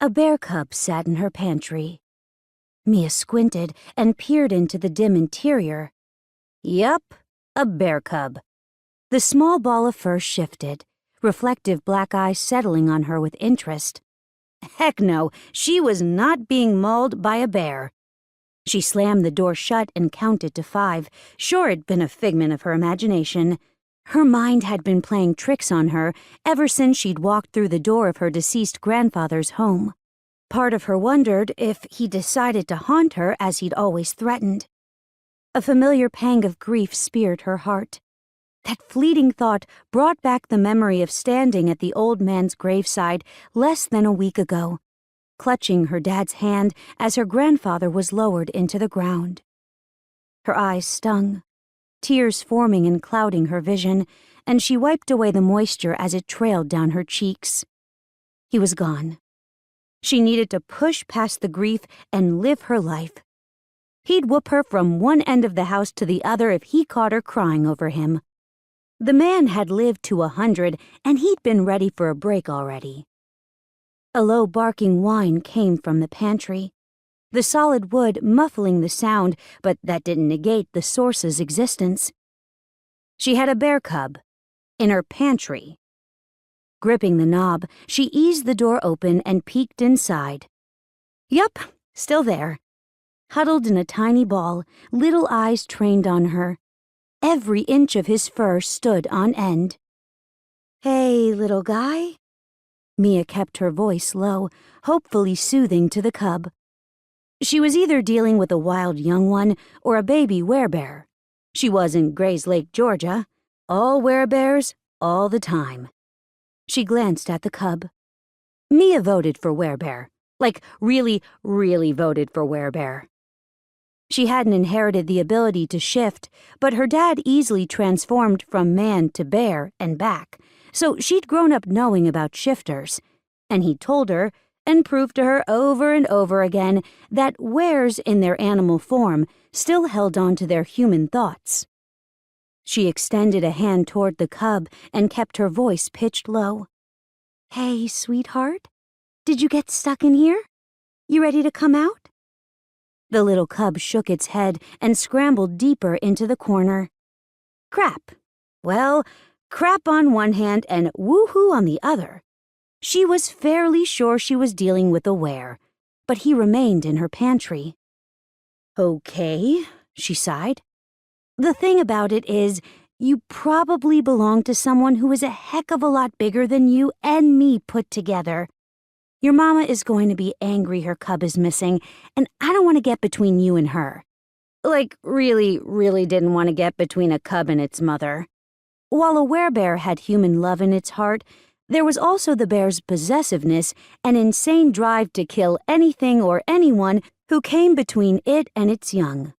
A bear cub sat in her pantry. Mia squinted and peered into the dim interior. Yup, a bear cub. The small ball of fur shifted, reflective black eyes settling on her with interest. Heck no, she was not being mauled by a bear. She slammed the door shut and counted to 5, sure it'd been a figment of her imagination. Her mind had been playing tricks on her ever since she'd walked through the door of her deceased grandfather's home. Part of her wondered if he decided to haunt her as he'd always threatened. A familiar pang of grief speared her heart. That fleeting thought brought back the memory of standing at the old man's graveside less than a week ago, clutching her dad's hand as her grandfather was lowered into the ground. Her eyes stung, tears forming and clouding her vision, and she wiped away the moisture as it trailed down her cheeks. He was gone. She needed to push past the grief and live her life. He'd whoop her from one end of the house to the other if he caught her crying over him. The man had lived to 100, and he'd been ready for a break already. A low barking whine came from the pantry, the solid wood muffling the sound, but that didn't negate the source's existence. She had a bear cub in her pantry. Gripping the knob, she eased the door open and peeked inside. Yup, still there. Huddled in a tiny ball, little eyes trained on her. Every inch of his fur stood on end. Hey, little guy. Mia kept her voice low, hopefully soothing to the cub. She was either dealing with a wild young one or a baby werebear. She was in Grayslake, Georgia. All werebears, all the time. She glanced at the cub. Mia voted for werebear. Like, really, really voted for werebear. She hadn't inherited the ability to shift, but her dad easily transformed from man to bear and back, so she'd grown up knowing about shifters. And he told her, and proved to her over and over again, that weres in their animal form still held on to their human thoughts. She extended a hand toward the cub and kept her voice pitched low. Hey, sweetheart, did you get stuck in here? You ready to come out? The little cub shook its head and scrambled deeper into the corner. Crap. Well, crap on one hand and woohoo on the other. She was fairly sure she was dealing with a were, but he remained in her pantry. Okay, she sighed. The thing about it is, you probably belong to someone who is a heck of a lot bigger than you and me put together. Your mama is going to be angry her cub is missing, and I don't want to get between you and her. Like, really, really didn't want to get between a cub and its mother. While a werebear had human love in its heart, there was also the bear's possessiveness and insane drive to kill anything or anyone who came between it and its young.